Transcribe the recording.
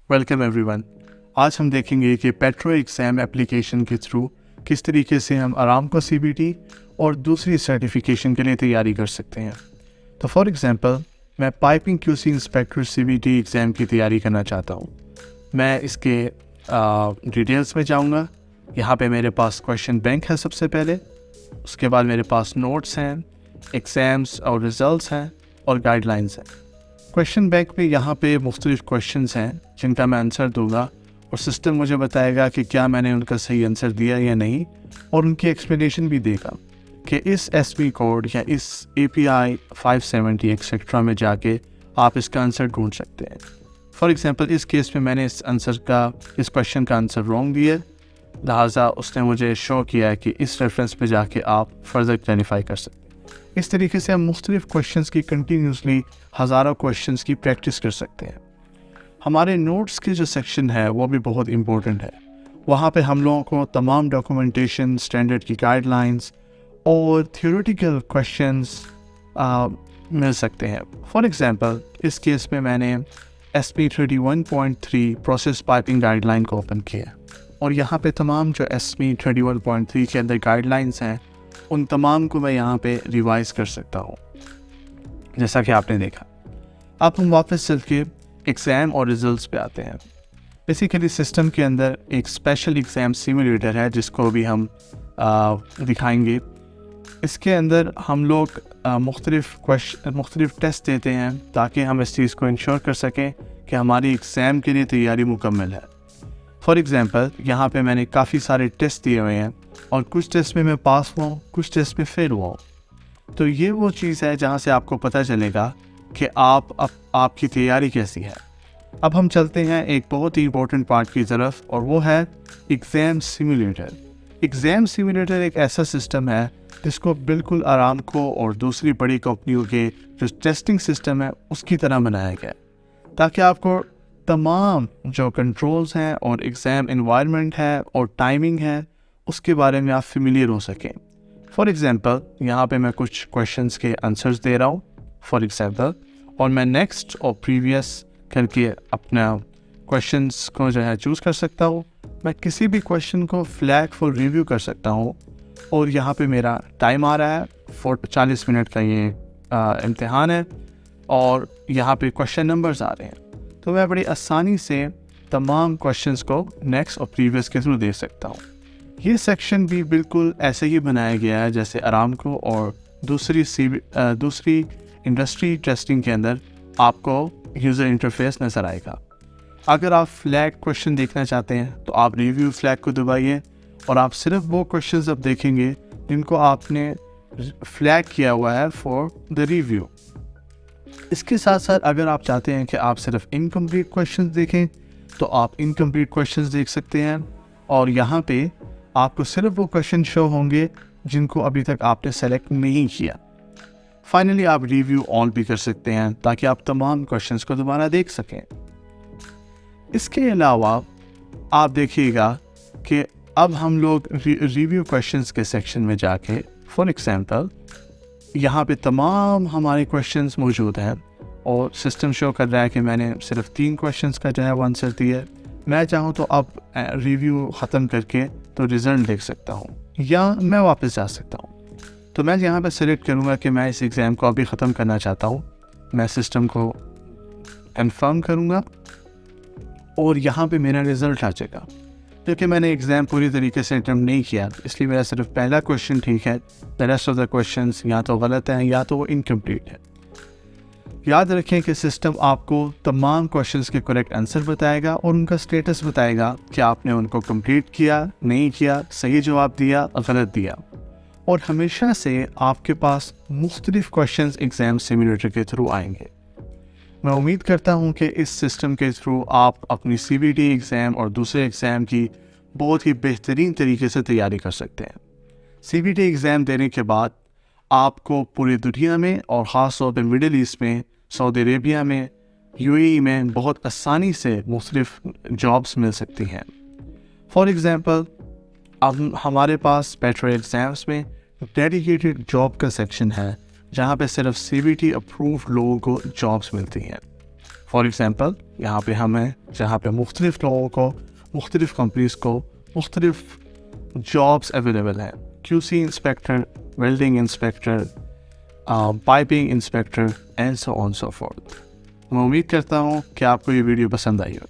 Welcome everyone. आज हम देखेंगे कि पेट्रो एग्ज़ाम एप्लीकेशन के थ्रू किस तरीके से हम आरामको सीबीटी और दूसरी सर्टिफिकेशन के लिए तैयारी कर सकते हैं। तो फॉर एग्ज़ाम्पल मैं piping QC inspector CBT exam की तैयारी करना चाहता हूँ। मैं इसके डिटेल्स में जाऊँगा। यहाँ पे मेरे पास क्वेश्चन बैंक है सबसे पहले, उसके बाद मेरे पास नोट्स हैं, एग्ज़ाम्स और रिज़ल्ट्स हैं और गाइडलाइंस हैं। क्वेश्चन बैंक में यहाँ पे मुख्तलिफ क्वेश्चंस हैं जिनका मैं आंसर दूंगा और सिस्टम मुझे बताएगा कि क्या मैंने उनका सही आंसर दिया या नहीं, और उनकी एक्सप्लेनेशन भी देगा कि इस एसवी कोड या इस API 570 एक्सेट्रा में जाके आप इसका आंसर ढूंढ सकते हैं। फॉर एग्ज़ाम्पल इस केस में मैंने इस क्वेश्चन का आंसर रॉन्ग दिया, लिहाजा उसने मुझे शो किया है कि इस रेफरेंस पे जाके आप फर्दर क्लैरिफाई कर सकते हैं। इस तरीके से हम मुख्तलिफ क्वेश्चंस की कंटिन्यूसली हज़ारों क्वेश्चंस की प्रैक्टिस कर सकते हैं। हमारे नोट्स के जो सेक्शन है वो भी बहुत इम्पोर्टेंट है। वहाँ पे हम लोगों को तमाम डॉक्यूमेंटेशन, स्टैंडर्ड की गाइडलाइंस और थियोरेटिकल क्वेश्चंस मिल सकते हैं। फॉर एग्ज़ाम्पल इस केस में मैंने SP 31.3 प्रोसेस पाइपिंग गाइडलाइन को ओपन किया और यहाँ पे तमाम जो SP 31.3 के अंदर गाइडलाइंस हैं उन तमाम को मैं यहाँ पे रिवाइज़ कर सकता हूँ, जैसा कि आपने देखा। अब हम वापस चल के एग्ज़ाम और रिज़ल्ट्स पे आते हैं। बेसिकली सिस्टम के अंदर एक स्पेशल एग्ज़ाम सिमुलेटर है जिसको भी हम दिखाएंगे। इसके अंदर हम लोग मुख्तलिफ टेस्ट देते हैं ताकि हम इस चीज़ को इंश्योर कर सकें कि हमारी एग्ज़ाम के लिए तैयारी मुकम्मल है। फॉर एग्ज़ाम्पल यहाँ पे मैंने काफ़ी सारे टेस्ट दिए हुए हैं और कुछ टेस्ट में मैं पास हुआ हूँ, कुछ टेस्ट में फेल हुआ हूँ। तो ये वो चीज़ है जहाँ से आपको पता चलेगा कि आपकी तैयारी कैसी है। अब हम चलते हैं एक बहुत ही इम्पोर्टेंट पार्ट की तरफ और वो है एग्ज़ाम सिमुलेटर। एग्ज़ाम सिमुलेटर एक ऐसा सिस्टम है जिसको बिल्कुल आरामको और दूसरी बड़ी कंपनियों के जो टेस्टिंग सिस्टम है उसकी तरह बनाया गया है ताकि आपको तमाम जो कंट्रोल्स हैं और एग्ज़ाम इन्वायरमेंट है और टाइमिंग है उसके बारे में आप फेमिलियर हो सकें। फॉर एग्ज़ाम्पल यहाँ पे मैं कुछ क्वेश्चंस के आंसर्स दे रहा हूँ फॉर एग्ज़ाम्पल, और मैं नेक्स्ट और प्रीवियस करके अपना क्वेश्चंस को जो है चूज़ कर सकता हूँ। मैं किसी भी क्वेश्चन को फ्लैग फॉर रिव्यू कर सकता हूँ और यहाँ पे मेरा टाइम आ रहा है 40 मिनट का ये इम्तिहान है और यहाँ पे क्वेश्चन नंबर्स आ रहे हैं, तो मैं बड़ी आसानी से तमाम क्वेश्चंस को नेक्स्ट और प्रीवियस के थ्रू दे सकता हूँ। ये सेक्शन भी बिल्कुल ऐसे ही बनाया गया है जैसे आरामको और दूसरी इंडस्ट्री टेस्टिंग के अंदर आपको यूज़र इंटरफेस नज़र आएगा। अगर आप फ्लैग क्वेश्चन देखना चाहते हैं तो आप रिव्यू फ्लैग को दबाइए और आप सिर्फ वो क्वेश्चंस अब देखेंगे जिनको आपने फ्लैग किया हुआ है फॉर द रिव्यू। इसके साथ साथ अगर आप चाहते हैं कि आप सिर्फ इनकम्प्लीट क्वेश्चंस देखें तो आप इनकम्प्लीट क्वेश्चंस देख सकते हैं और यहाँ पे आपको सिर्फ वो क्वेश्चन शो होंगे जिनको अभी तक आपने सेलेक्ट नहीं किया। फाइनली आप रिव्यू ऑन भी कर सकते हैं ताकि आप तमाम क्वेश्चंस को दोबारा देख सकें। इसके अलावा आप देखिएगा कि अब हम लोग रिव्यू क्वेश्चंस के सेक्शन में जाके फॉर एग्जांपल यहाँ पे तमाम हमारे क्वेश्चंस मौजूद हैं और सिस्टम शो कर रहा है कि मैंने सिर्फ 3 क्वेश्चंस का जो है वो आंसर दिया है। मैं चाहूँ तो अब रिव्यू ख़त्म करके तो रिज़ल्ट देख सकता हूँ या मैं वापस जा सकता हूँ। तो मैं यहाँ पे सेलेक्ट करूँगा कि मैं इस एग्ज़ाम को अभी ख़त्म करना चाहता हूँ। मैं सिस्टम को कंफर्म करूँगा और यहाँ पे मेरा रिज़ल्ट आ जाएगा। क्योंकि मैंने एग्ज़ाम पूरी तरीके से अटेम्प्ट नहीं किया इसलिए मेरा सिर्फ पहला क्वेश्चन ठीक है, the rest of the questions या तो गलत हैं या तो वो इनकम्प्लीट है। याद रखें कि सिस्टम आपको तमाम क्वेश्चंस के करेक्ट आंसर बताएगा और उनका स्टेटस बताएगा कि आपने उनको कंप्लीट किया, नहीं किया, सही जवाब दिया, गलत दिया। और हमेशा से आपके पास मुख्तलिफ क्वेश्चंस एग्ज़ाम सिमुलेटर के थ्रू आएंगे। मैं उम्मीद करता हूं कि इस सिस्टम के थ्रू आप अपनी CBT एग्ज़ाम और दूसरे एग्ज़ाम की बहुत ही बेहतरीन तरीके से तैयारी कर सकते हैं। CBT एग्ज़ाम देने के बाद आपको पूरी दुनिया में और ख़ास तौर पर मिडिल ईस्ट में, सऊदी अरेबिया में, UAE में बहुत आसानी से मुख्तलिफ जॉब्स मिल सकती हैं। फॉर एग्ज़ाम्पल अब हमारे पास पेट्रो एग्ज़ाम्स में डेडिकेटेड जॉब का सेक्शन है जहाँ पे सिर्फ CBT अप्रूव्ड लोगों को जॉब्स मिलती हैं। फॉर एग्ज़ाम्पल यहाँ पे हमें जहाँ पे मुख्तलिफ़ लोगों को, मुख्तलिफ़ कंपनीज़ को मुख्तलिफ़ जॉब्स अवेलेबल हैं, QC inspector, welding inspector, piping inspector and so on so fourth. मैं उम्मीद करता हूँ कि आपको ये वीडियो पसंद आई हो।